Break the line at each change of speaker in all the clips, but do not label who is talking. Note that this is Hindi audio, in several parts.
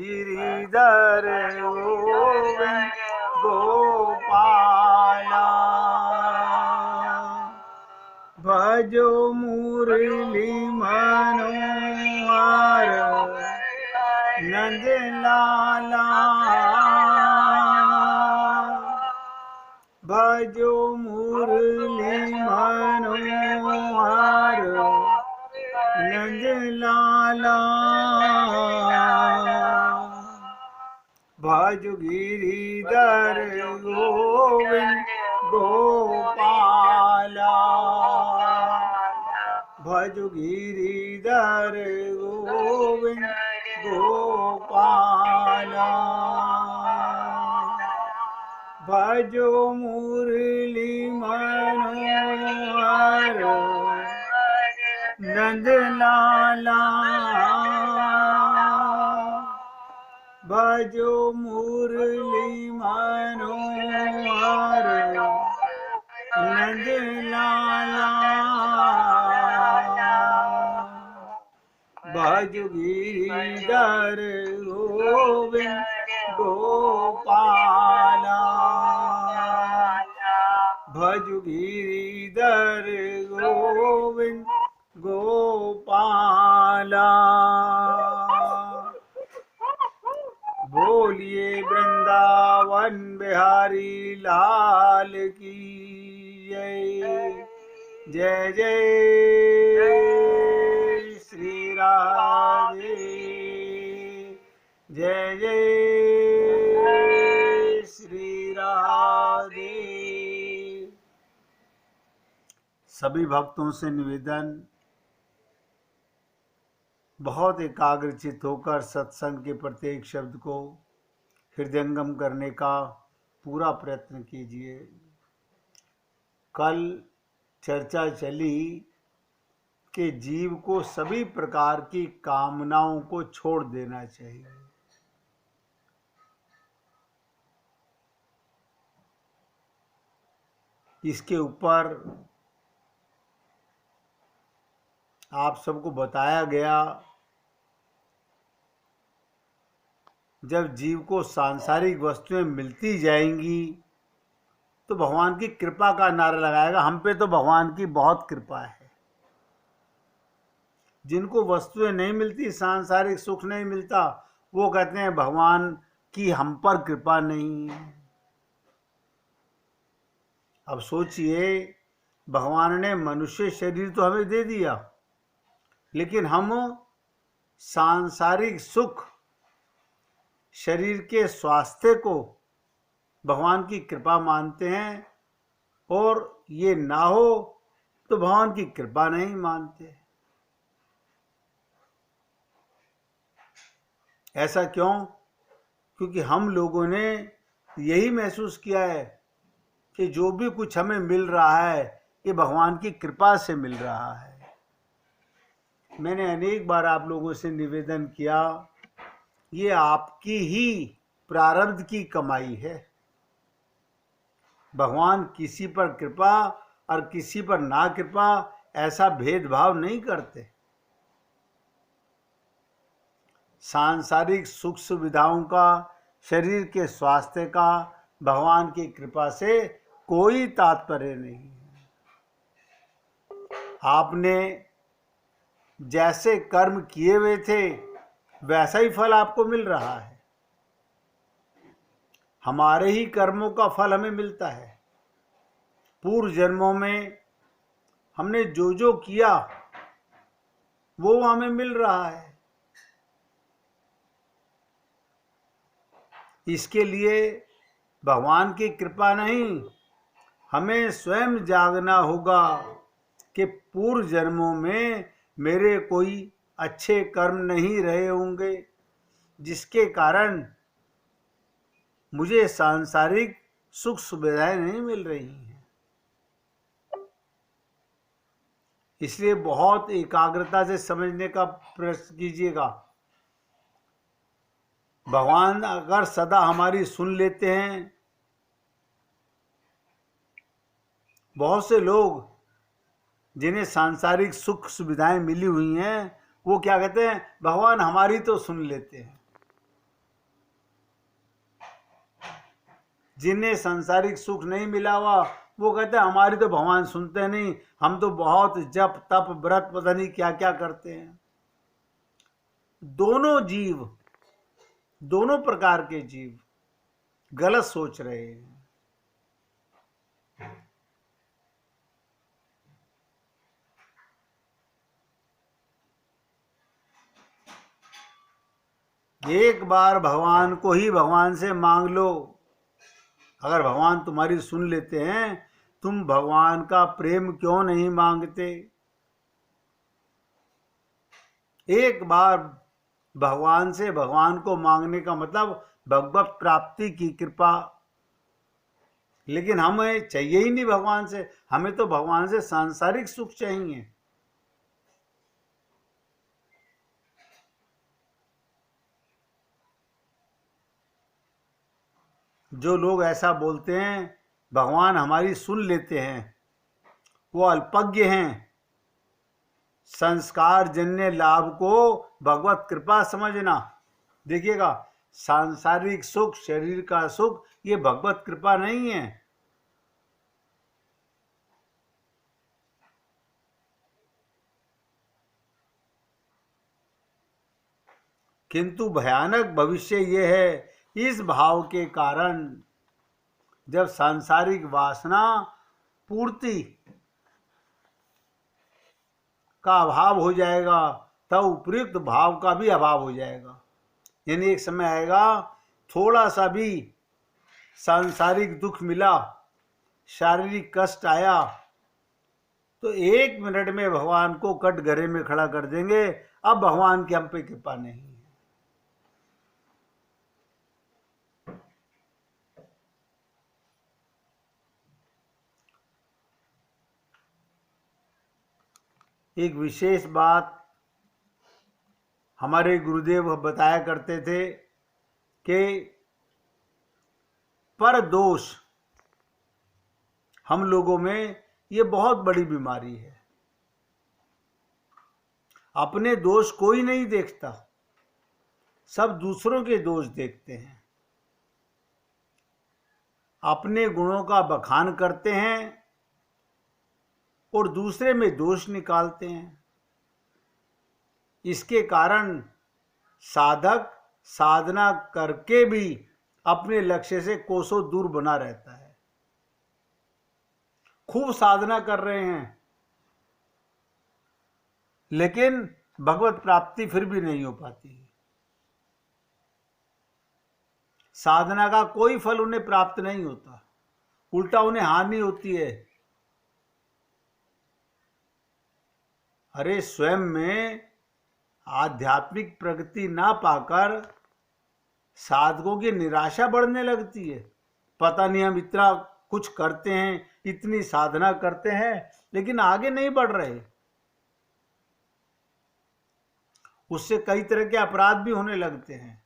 गिरिधर गोविंद गोपाला भजो मुरली मनोहर नंद लाला भजो मुरली मनोहर नंद लाला भज गिरिधर गोविंद गोपाला भज गिरिधर गोविंद गोपाला भजो मुरली मनोहर नंद लाला भजो मुरली मनोहर नंद लाला भज गिरिधर गोविंद गोपाला भज गिरिधर गोविंद गोपाला बोलिए वृंदावन बिहारी लाल की जय जय जय श्री राधे जय जय श्री राधे। सभी भक्तों से निवेदन, बहुत एकाग्रचित होकर सत्संग के प्रत्येक शब्द को हृदयंगम करने का पूरा प्रयत्न कीजिए। कल चर्चा चली कि जीव को सभी प्रकार की कामनाओं को छोड़ देना चाहिए। इसके ऊपर आप सबको बताया गया, जब जीव को सांसारिक वस्तुएं मिलती जाएंगी तो भगवान की कृपा का नारा लगाएगा, हम पे तो भगवान की बहुत कृपा है। जिनको वस्तुएं नहीं मिलती, सांसारिक सुख नहीं मिलता, वो कहते हैं भगवान की हम पर कृपा नहीं है। अब सोचिए, भगवान ने मनुष्य शरीर तो हमें दे दिया, लेकिन हम सांसारिक सुख, शरीर के स्वास्थ्य को भगवान की कृपा मानते हैं, और ये ना हो तो भगवान की कृपा नहीं मानते। ऐसा क्यों? क्योंकि हम लोगों ने यही महसूस किया है कि जो भी कुछ हमें मिल रहा है ये भगवान की कृपा से मिल रहा है। मैंने अनेक बार आप लोगों से निवेदन किया, ये आपकी ही प्रारब्ध की कमाई है। भगवान किसी पर कृपा और किसी पर ना कृपा ऐसा भेदभाव नहीं करते। सांसारिक सुख सुविधाओं का, शरीर के स्वास्थ्य का भगवान की कृपा से कोई तात्पर्य नहीं। आपने जैसे कर्म किए हुए थे वैसा ही फल आपको मिल रहा है। हमारे ही कर्मों का फल हमें मिलता है। पूर्व जन्मों में हमने जो जो किया वो हमें मिल रहा है। इसके लिए भगवान की कृपा नहीं, हमें स्वयं जागना होगा कि पूर्व जन्मों में मेरे कोई अच्छे कर्म नहीं रहे होंगे जिसके कारण मुझे सांसारिक सुख सुविधाएं नहीं मिल रही हैं। इसलिए बहुत एकाग्रता से समझने का प्रयास कीजिएगा। भगवान अगर सदा हमारी सुन लेते हैं, बहुत से लोग जिन्हें सांसारिक सुख सुविधाएं मिली हुई हैं वो क्या कहते हैं, भगवान हमारी तो सुन लेते हैं। जिन्हें सांसारिक सुख नहीं मिला हुआ वो कहते हैं हमारी तो भगवान सुनते नहीं, हम तो बहुत जप तप व्रत पता नहीं क्या क्या करते हैं। दोनों जीव, दोनों प्रकार के जीव गलत सोच रहे हैं। एक बार भगवान को ही भगवान से मांग लो। अगर भगवान तुम्हारी सुन लेते हैं, तुम भगवान का प्रेम क्यों नहीं मांगते? एक बार भगवान से भगवान को मांगने का मतलब भगवत प्राप्ति की कृपा। लेकिन हमें चाहिए ही नहीं भगवान से, हमें तो भगवान से सांसारिक सुख चाहिए। जो लोग ऐसा बोलते हैं भगवान हमारी सुन लेते हैं, वो अल्पज्ञ हैं। संस्कार जन्य लाभ को भगवत कृपा समझना। देखिएगा, सांसारिक सुख, शरीर का सुख, ये भगवत कृपा नहीं है। किंतु भयानक भविष्य ये है, इस भाव के कारण जब सांसारिक वासना पूर्ति का अभाव हो जाएगा, तब उपयुक्त भाव का भी अभाव हो जाएगा। यानी एक समय आएगा, थोड़ा सा भी सांसारिक दुख मिला, शारीरिक कष्ट आया, तो 1 मिनट में भगवान को कटघरे में खड़ा कर देंगे। अब भगवान की हम पे कृपा नहीं है। एक विशेष बात हमारे गुरुदेव बताया करते थे कि पर दोष हम लोगों में ये बहुत बड़ी बीमारी है। अपने दोष कोई नहीं देखता, सब दूसरों के दोष देखते हैं। अपने गुणों का बखान करते हैं और दूसरे में दोष निकालते हैं। इसके कारण साधक साधना करके भी अपने लक्ष्य से कोसों दूर बना रहता है। खूब साधना कर रहे हैं, लेकिन भगवत प्राप्ति फिर भी नहीं हो पाती। साधना का कोई फल उन्हें प्राप्त नहीं होता, उल्टा उन्हें हानि होती है। अरे स्वयं में आध्यात्मिक प्रगति ना पाकर साधकों की निराशा बढ़ने लगती है। पता नहीं हम इतना कुछ करते हैं, इतनी साधना करते हैं, लेकिन आगे नहीं बढ़ रहे। उससे कई तरह के अपराध भी होने लगते हैं।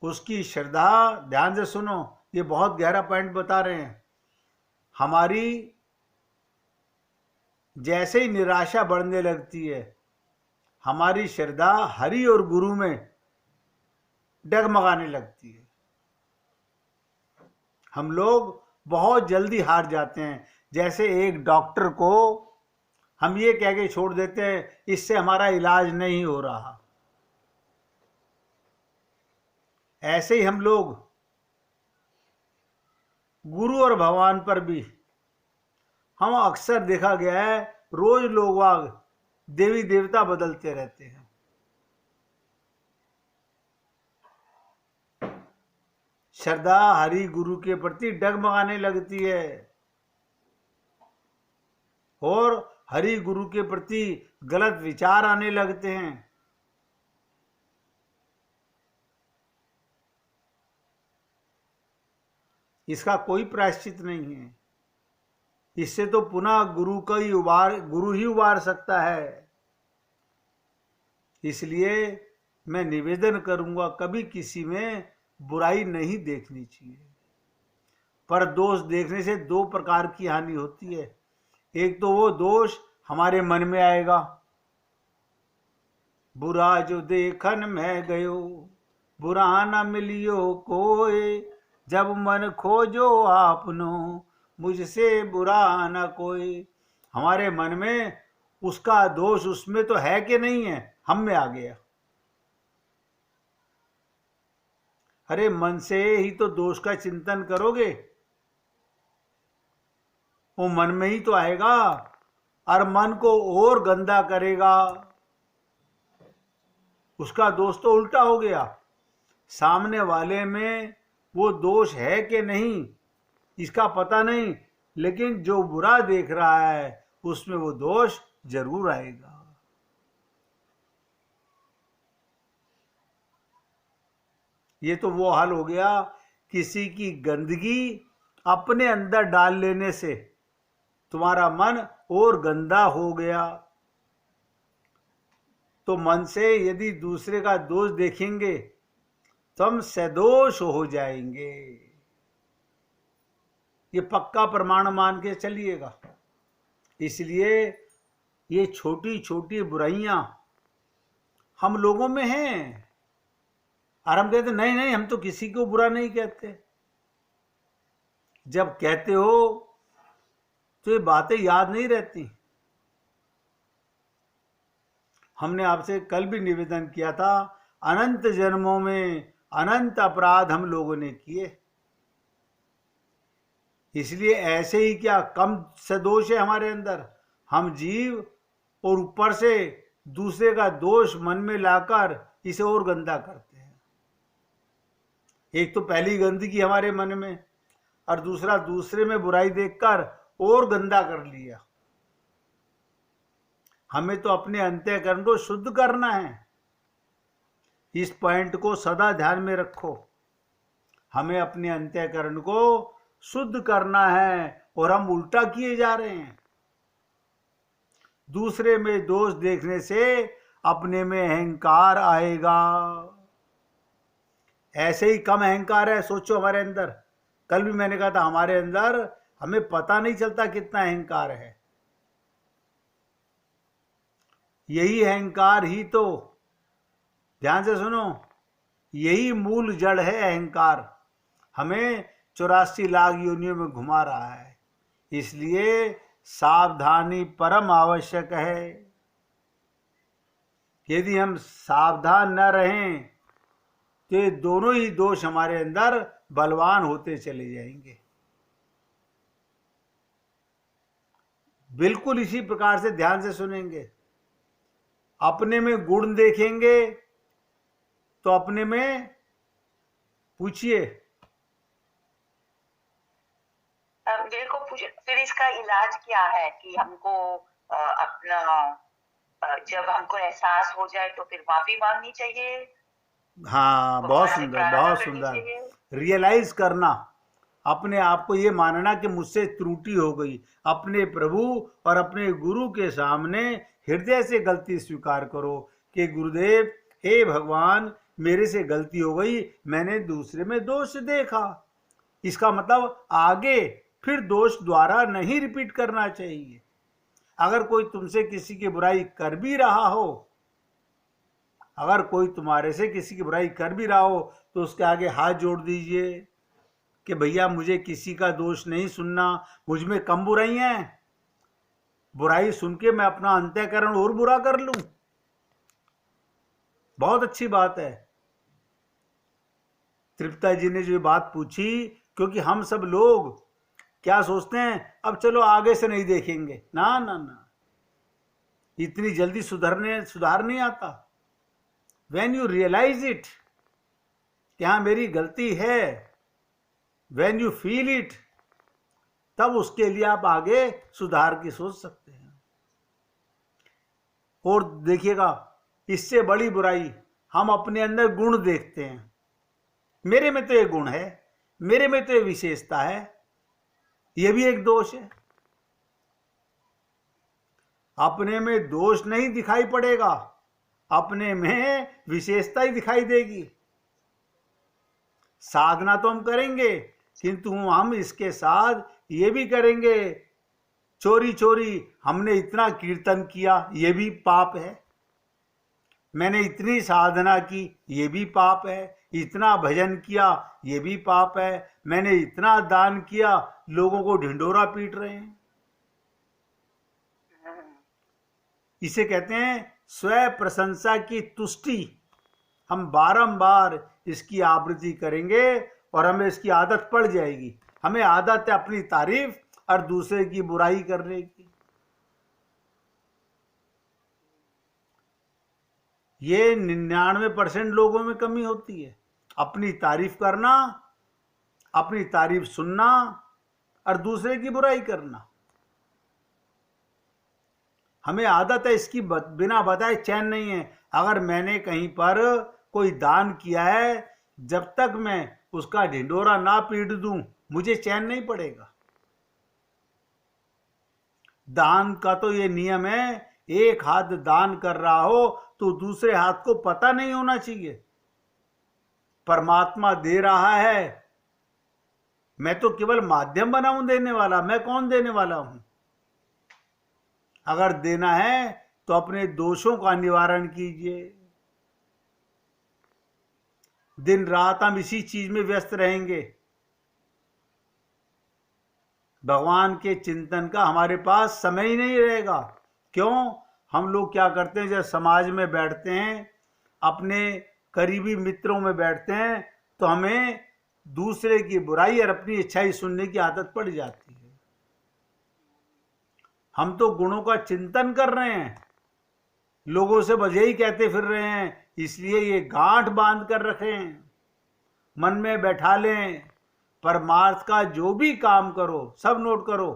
उसकी श्रद्धा, ध्यान से सुनो, ये बहुत गहरा पॉइंट बता रहे हैं। हमारी जैसे ही निराशा बढ़ने लगती है, हमारी श्रद्धा हरि और गुरु में डगमगाने लगती है। हम लोग बहुत जल्दी हार जाते हैं। जैसे एक डॉक्टर को हम ये कह के छोड़ देते हैं, इससे हमारा इलाज नहीं हो रहा। ऐसे ही हम लोग गुरु और भगवान पर भी, हम अक्सर देखा गया है, रोज लोग देवी देवता बदलते रहते हैं। श्रद्धा हरि गुरु के प्रति डगमगाने लगती है और हरि गुरु के प्रति गलत विचार आने लगते हैं। इसका कोई प्रायश्चित नहीं है। इससे तो पुनः गुरु ही उबार सकता है। इसलिए मैं निवेदन करूंगा, कभी किसी में बुराई नहीं देखनी चाहिए। पर दोष देखने से 2 प्रकार की हानि होती है। एक तो वो दोष हमारे मन में आएगा, बुरा जो देखन मैं गयो, बुरा न मिलियो कोई, जब मन खोजो आपनो, मुझसे बुरा न कोई। हमारे मन में उसका दोष उसमें तो है कि नहीं है, हम में आ गया। अरे मन से ही तो दोष का चिंतन करोगे, वो मन में ही तो आएगा, और मन को और गंदा करेगा, उसका दोष तो उल्टा हो गया। सामने वाले में वो दोष है कि नहीं इसका पता नहीं, लेकिन जो बुरा देख रहा है उसमें वो दोष जरूर आएगा। ये तो वो हाल हो गया किसी की गंदगी अपने अंदर डाल लेने से तुम्हारा मन और गंदा हो गया। तो मन से यदि दूसरे का दोष देखेंगे तो हम सदोष हो जाएंगे, ये पक्का प्रमाण मान के चलिएगा। इसलिए ये छोटी छोटी बुराइयां हम लोगों में हैं, और हम कहते नहीं नहीं हम तो किसी को बुरा नहीं कहते। जब कहते हो तो ये बातें याद नहीं रहती। हमने आपसे कल भी निवेदन किया था, अनंत जन्मों में अनंत अपराध हम लोगों ने किए, इसलिए ऐसे ही क्या कम सदोष है हमारे अंदर। हम जीव और ऊपर से दूसरे का दोष मन में लाकर इसे और गंदा करते हैं। एक तो पहली गंदगी हमारे मन में, और दूसरा दूसरे में बुराई देखकर और गंदा कर लिया। हमें तो अपने अंतःकरण को शुद्ध करना है, इस पॉइंट को सदा ध्यान में रखो। हमें अपने अंतःकरण को शुद्ध करना है, और हम उल्टा किए जा रहे हैं। दूसरे में दोष देखने से अपने में अहंकार आएगा। ऐसे ही कम अहंकार है, सोचो हमारे अंदर। कल भी मैंने कहा था हमारे अंदर हमें पता नहीं चलता कितना अहंकार है। यही अहंकार ही तो, ध्यान से सुनो, यही मूल जड़ है अहंकार, हमें 84 लाख योनियों में घुमा रहा है। इसलिए सावधानी परम आवश्यक है। यदि हम सावधान न रहें तो ये दोनों ही दोष हमारे अंदर बलवान होते चले जाएंगे। बिल्कुल इसी प्रकार से ध्यान से सुनेंगे। अपने में गुण देखेंगे तो अपने में पूछिए,
मेरे को पूछे फिर इसका इलाज क्या है कि हमको अपना जब हमको एहसास हो जाए तो फिर माफी मांगनी चाहिए।
हाँ बहुत सुंदर बहुत सुंदर। रियलाइज करना, अपने आप को ये मानना कि मुझसे त्रुटि हो गई, अपने प्रभु और अपने गुरु के सामने हृदय से गलती स्वीकार करो कि गुरुदेव हे भगवान मेरे से गलती हो गई, मैंने दूसरे में दोष देखा। इसका मतलब आगे फिर दोष द्वारा नहीं रिपीट करना चाहिए। अगर कोई तुमसे किसी की बुराई कर भी रहा हो, अगर कोई तुम्हारे से किसी की बुराई कर भी रहा हो तो उसके आगे हाथ जोड़ दीजिए कि भैया मुझे किसी का दोष नहीं सुनना, मुझ में कम बुराइयां हैं, बुराई सुन के मैं अपना अंतःकरण और बुरा कर लूं। बहुत अच्छी बात है। तृप्ता जी ने जो बात पूछी, क्योंकि हम सब लोग क्या सोचते हैं, अब चलो आगे से नहीं देखेंगे। ना ना ना, इतनी जल्दी सुधार नहीं आता। व्हेन यू रियलाइज इट कि हाँ मेरी गलती है, व्हेन यू फील इट, तब उसके लिए आप आगे सुधार की सोच सकते हैं। और देखिएगा, इससे बड़ी बुराई हम अपने अंदर गुण देखते हैं। मेरे में तो ये गुण है, मेरे में तो ये विशेषता है, ये भी एक दोष है। अपने में दोष नहीं दिखाई पड़ेगा, अपने में विशेषता ही दिखाई देगी। साधना तो हम करेंगे, किंतु हम इसके साथ ये भी करेंगे, चोरी चोरी हमने इतना कीर्तन किया, ये भी पाप है। मैंने इतनी साधना की, ये भी पाप है। इतना भजन किया, ये भी पाप है। मैंने इतना दान किया, लोगों को ढिंढोरा पीट रहे हैं। इसे कहते हैं स्व प्रशंसा की तुष्टि। हम बारंबार इसकी आवृत्ति करेंगे और हमें इसकी आदत पड़ जाएगी। हमें आदत है अपनी तारीफ और दूसरे की बुराई करने की। ये 99% लोगों में कमी होती है, अपनी तारीफ करना, अपनी तारीफ सुनना और दूसरे की बुराई करना। हमें आदत है इसकी, बिना बताए चैन नहीं है। अगर मैंने कहीं पर कोई दान किया है, जब तक मैं उसका ढिंडोरा ना पीट दूं, मुझे चैन नहीं पड़ेगा। दान का तो ये नियम है, एक हाथ दान कर रहा हो तो दूसरे हाथ को पता नहीं होना चाहिए परमात्मा दे रहा है। मैं तो केवल माध्यम बनाऊं देने वाला, मैं कौन देने वाला हूं। अगर देना है तो अपने दोषों का निवारण कीजिए। दिन रात हम इसी चीज में व्यस्त रहेंगे, भगवान के चिंतन का हमारे पास समय ही नहीं रहेगा। क्यों? हम लोग क्या करते हैं, जब समाज में बैठते हैं, अपने करीबी मित्रों में बैठते हैं, तो हमें दूसरे की बुराई और अपनी अच्छाई सुनने की आदत पड़ जाती है। हम तो गुणों का चिंतन कर रहे हैं, लोगों से बस यही कहते फिर रहे हैं। इसलिए ये गांठ बांध कर रखें, मन में बैठा लें। परमार्थ का जो भी काम करो, सब नोट करो,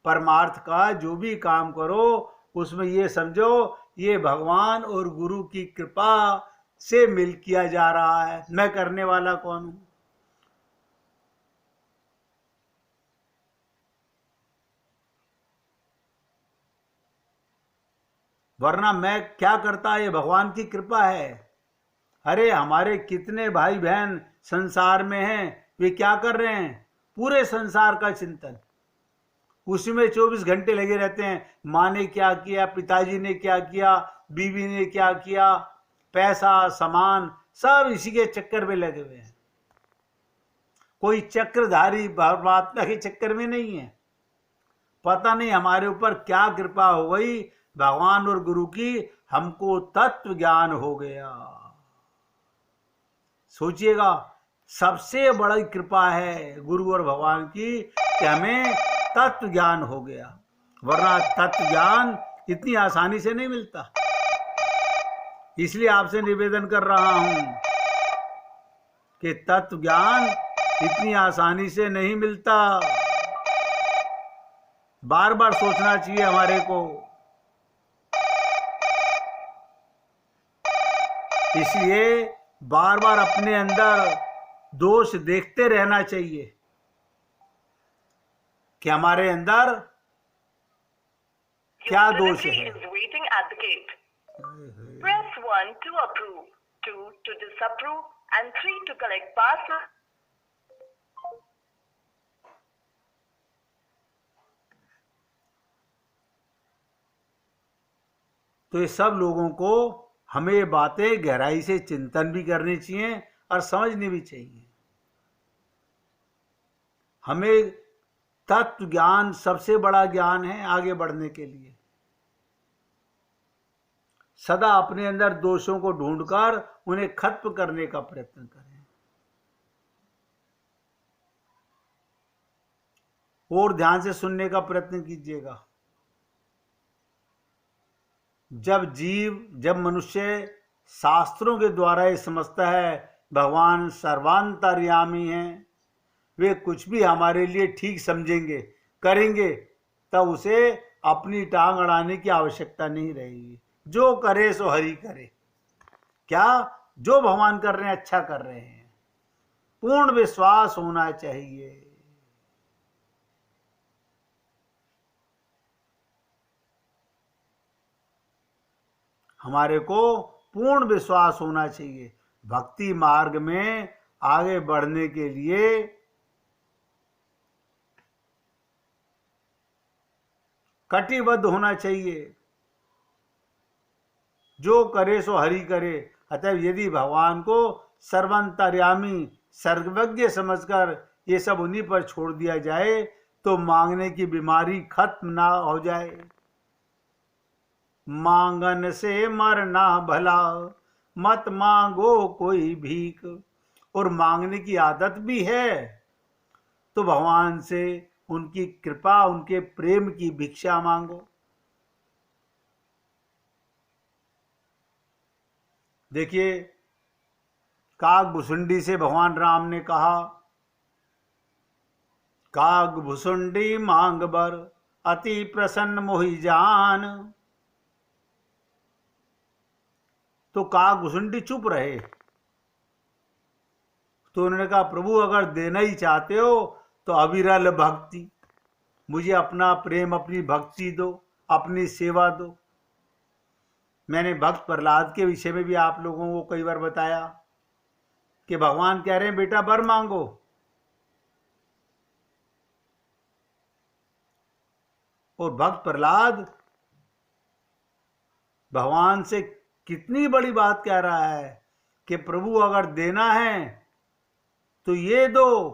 परमार्थ का जो भी काम करो उसमें ये समझो ये भगवान और गुरु की कृपा से मिल किया जा रहा है। मैं करने वाला कौन हूं? वरना मैं क्या करता, ये भगवान की कृपा है। अरे हमारे कितने भाई बहन संसार में हैं, वे क्या कर रहे हैं? पूरे संसार का चिंतन, उसी में 24 घंटे लगे रहते हैं। माँ ने क्या किया, पिताजी ने क्या किया, बीवी ने क्या किया, पैसा सामान सब इसी के चक्कर में लगे हुए हैं। कोई चक्रधारी परमात्मा के चक्कर में नहीं है। पता नहीं हमारे ऊपर क्या कृपा हो गई भगवान और गुरु की, हमको तत्व ज्ञान हो गया। सोचिएगा, सबसे बड़ी कृपा है गुरु और भगवान की कि हमें तत्व ज्ञान हो गया। वरना तत्व ज्ञान इतनी आसानी से नहीं मिलता। इसलिए आपसे निवेदन कर रहा हूं कि तत्व ज्ञान इतनी आसानी से नहीं मिलता। बार बार सोचना चाहिए हमारे को। इसलिए बार बार अपने अंदर दोष देखते रहना चाहिए कि हमारे अंदर क्या दोष है।
Press 1 to approve, 2 to disapprove, and 3 to collect parcel.
तो ये सब लोगों को हमें ये बातें गहराई से चिंतन भी करनी चाहिए और समझनी भी चाहिए। हमें तत्व ज्ञान सबसे बड़ा ज्ञान है आगे बढ़ने के लिए। सदा अपने अंदर दोषों को ढूंढकर उन्हें खत्म करने का प्रयत्न करें। और ध्यान से सुनने का प्रयत्न कीजिएगा। जब मनुष्य शास्त्रों के द्वारा ये समझता है भगवान सर्वांतर्यामी हैं, वे कुछ भी हमारे लिए ठीक समझेंगे, करेंगे, तब उसे अपनी टांग अड़ाने की आवश्यकता नहीं रहेगी। जो करे सो हरि करे। क्या? जो भगवान कर रहे हैं अच्छा कर रहे हैं। पूर्ण विश्वास होना चाहिए। हमारे को पूर्ण विश्वास होना चाहिए। भक्ति मार्ग में आगे बढ़ने के लिए कटिबद्ध होना चाहिए। जो करे सो हरि करे। अतः यदि भगवान को सर्वंतर्यामी सर्वज्ञ समझकर ये सब उन्हीं पर छोड़ दिया जाए तो मांगने की बीमारी खत्म ना हो जाए। मांगन से मरना भला, मत मांगो कोई भीख। और मांगने की आदत भी है तो भगवान से उनकी कृपा, उनके प्रेम की भिक्षा मांगो। देखिए, काग भुसुंडी से भगवान राम ने कहा, काग भुसुंडी मांग बर, अति प्रसन्न मोहि जान। तो काग भुसुंडी चुप रहे। तो उन्होंने कहा, प्रभु अगर देना ही चाहते हो तो अविरल भक्ति, मुझे अपना प्रेम, अपनी भक्ति दो, अपनी सेवा दो। मैंने भक्त प्रहलाद के विषय में भी आप लोगों को कई बार बताया कि भगवान कह रहे हैं, बेटा वर मांगो। और भक्त प्रहलाद भगवान से कितनी बड़ी बात कह रहा है कि प्रभु अगर देना है तो ये दो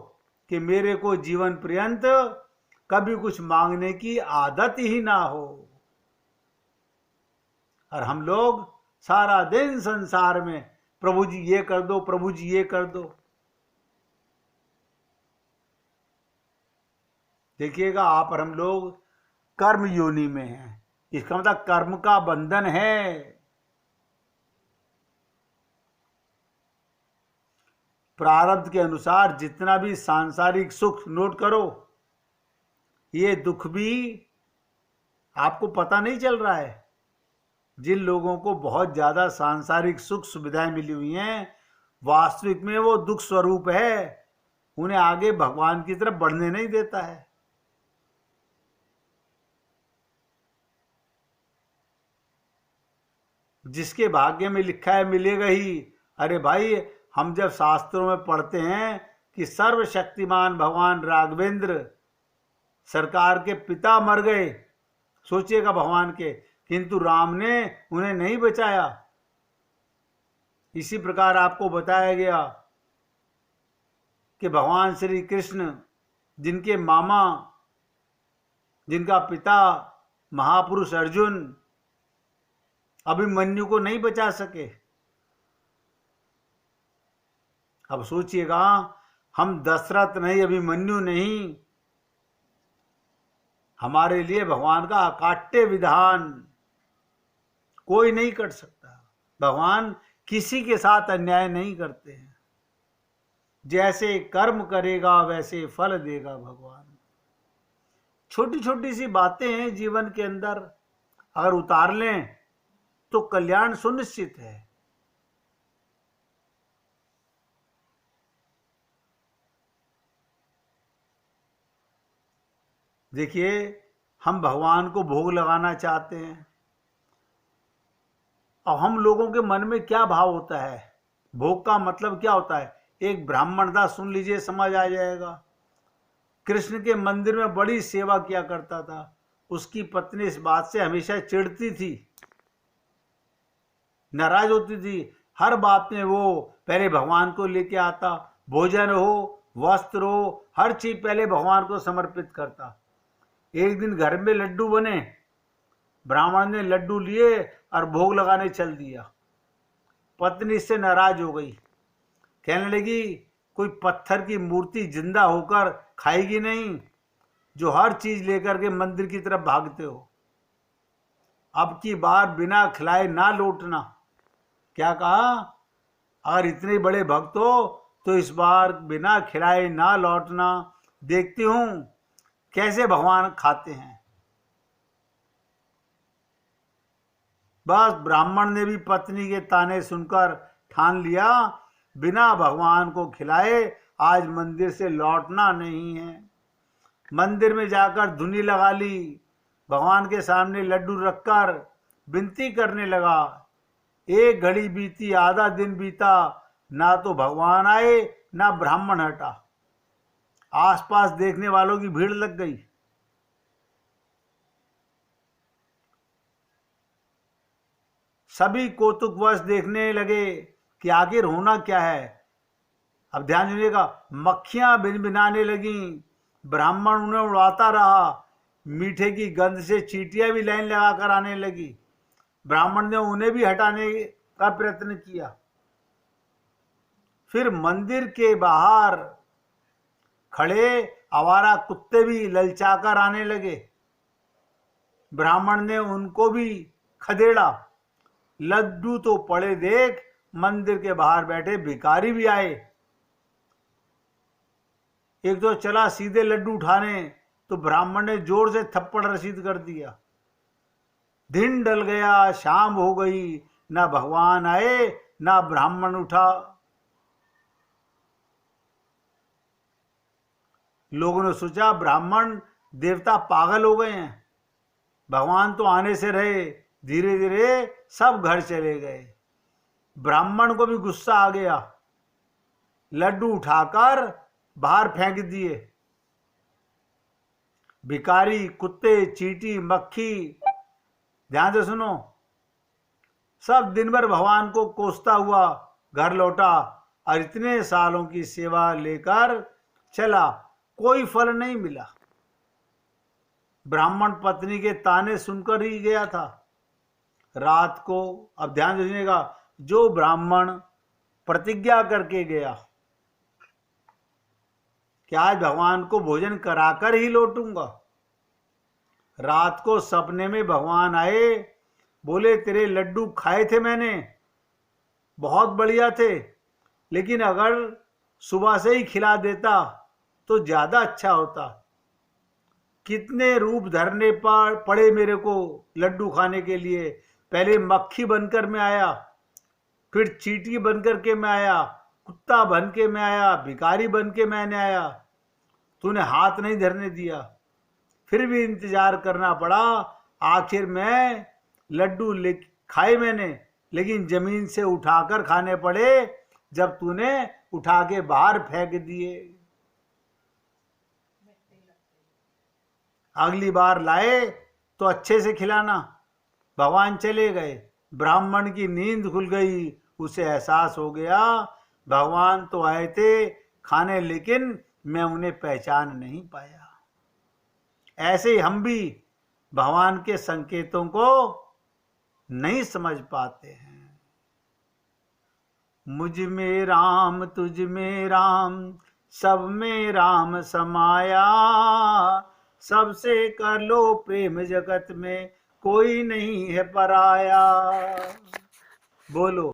कि मेरे को जीवन पर्यंत कभी कुछ मांगने की आदत ही ना हो। और हम लोग सारा दिन संसार में प्रभु जी ये कर दो, प्रभु जी ये कर दो। देखिएगा, आप और हम लोग कर्म योनि में हैं। इसका मतलब कर्म का बंधन है। प्रारब्ध के अनुसार जितना भी सांसारिक सुख, नोट करो, ये दुख भी आपको पता नहीं चल रहा है। जिन लोगों को बहुत ज्यादा सांसारिक सुख सुविधाएं मिली हुई हैं, वास्तविक में वो दुख स्वरूप है, उन्हें आगे भगवान की तरफ बढ़ने नहीं देता है। जिसके भाग्य में लिखा है मिलेगा ही। अरे भाई, हम जब शास्त्रों में पढ़ते हैं कि सर्वशक्तिमान भगवान राघवेंद्र सरकार के पिता मर गए, सोचिएगा भगवान के, किंतु राम ने उन्हें नहीं बचाया। इसी प्रकार आपको बताया गया कि भगवान श्री कृष्ण, जिनके मामा, जिनका पिता महापुरुष अर्जुन अभिमन्यु को नहीं बचा सके। अब सोचिएगा, हम दशरथ नहीं, अभिमन्यु नहीं, हमारे लिए भगवान का अकाट्य विधान कोई नहीं कर सकता। भगवान किसी के साथ अन्याय नहीं करते हैं। जैसे कर्म करेगा वैसे फल देगा भगवान। छोटी छोटी सी बातें हैं जीवन के अंदर, अगर उतार लें तो कल्याण सुनिश्चित है। देखिए, हम भगवान को भोग लगाना चाहते हैं। अब हम लोगों के मन में क्या भाव होता है, भोग का मतलब क्या होता है? एक ब्राह्मण था, सुन लीजिए, समझ आ जाएगा। कृष्ण के मंदिर में बड़ी सेवा किया करता था। उसकी पत्नी इस बात से हमेशा चिढ़ती थी, नाराज होती थी। हर बात में वो पहले भगवान को लेके आता, भोजन हो, वस्त्र हो, हर चीज पहले भगवान को समर्पित करता। एक दिन घर में लड्डू बने, ब्राह्मण ने लड्डू लिए और भोग लगाने चल दिया। पत्नी इससे नाराज हो गई, कहने लगी, कोई पत्थर की मूर्ति जिंदा होकर खाएगी नहीं, जो हर चीज लेकर के मंदिर की तरफ भागते हो। अब की बार बिना खिलाए ना लौटना। क्या कहा? अगर इतने बड़े भक्त हो तो इस बार बिना खिलाए ना लौटना, देखती हूं कैसे भगवान खाते हैं। बस ब्राह्मण ने भी पत्नी के ताने सुनकर ठान लिया, बिना भगवान को खिलाए आज मंदिर से लौटना नहीं है। मंदिर में जाकर धुनी लगा ली, भगवान के सामने लड्डू रखकर विनती करने लगा। एक घड़ी बीती, आधा दिन बीता, ना तो भगवान आए ना ब्राह्मण हटा। आसपास देखने वालों की भीड़ लग गई। सभी कौतुकवश देखने लगे कि आखिर होना क्या है। अब ध्यान दीजिएगा, मक्खियां भिनभिनाने लगीं, ब्राह्मण उन्हें उड़ाता रहा, मीठे की गंध से चींटियां भी लाइन लगाकर आने लगी। ब्राह्मण ने उन्हें भी हटाने का प्रयत्न किया। फिर मंदिर के बाहर खड़े आवारा कुत्ते भी ललचाकर आने लगे। ब्राह्मण ने उनको भी खदेड़ा। लड्डू तो पड़े देख मंदिर के बाहर बैठे भिखारी भी आए। एक तो चला सीधे लड्डू उठाने, तो ब्राह्मण ने जोर से थप्पड़ रसीद कर दिया। दिन डल गया, शाम हो गई, ना भगवान आए ना ब्राह्मण उठा। लोगों ने सोचा ब्राह्मण देवता पागल हो गए हैं, भगवान तो आने से रहे। धीरे धीरे सब घर चले गए। ब्राह्मण को भी गुस्सा आ गया, लड्डू उठाकर बाहर फेंक दिए। भिखारी, कुत्ते, चींटी, मक्खी, ध्यान से सुनो, सब दिन भर भगवान को कोसता हुआ घर लौटा और इतने सालों की सेवा लेकर चला, कोई फल नहीं मिला। ब्राह्मण पत्नी के ताने सुनकर ही गया था। रात को, अब ध्यान दीजिएगा, जो ब्राह्मण प्रतिज्ञा करके गया कि आज भगवान को भोजन कराकर ही लौटूंगा, रात को सपने में भगवान आए, बोले तेरे लड्डू खाए थे मैंने, बहुत बढ़िया थे, लेकिन अगर सुबह से ही खिला देता तो ज्यादा अच्छा होता। कितने रूप धरने पड़े मेरे को लड्डू खाने के लिए। पहले मक्खी बनकर मैं आया, फिर चींटी बनकर के मैं आया, कुत्ता बन के मैं आया, भिखारी बन के मैंने आया, तूने हाथ नहीं धरने दिया, फिर भी इंतजार करना पड़ा। आखिर में लड्डू खाए मैंने, लेकिन जमीन से उठाकर खाने पड़े जब तूने उठा के बाहर फेंक दिए। अगली बार लाए तो अच्छे से खिलाना। भगवान चले गए। ब्राह्मण की नींद खुल गई। उसे एहसास हो गया भगवान तो आए थे खाने, लेकिन मैं उन्हें पहचान नहीं पाया। ऐसे ही हम भी भगवान के संकेतों को नहीं समझ पाते हैं। मुझ में राम तुझ में राम, सब में राम समाया, सबसे कर लो प्रेम जगत में, कोई नहीं है पराया। बोलो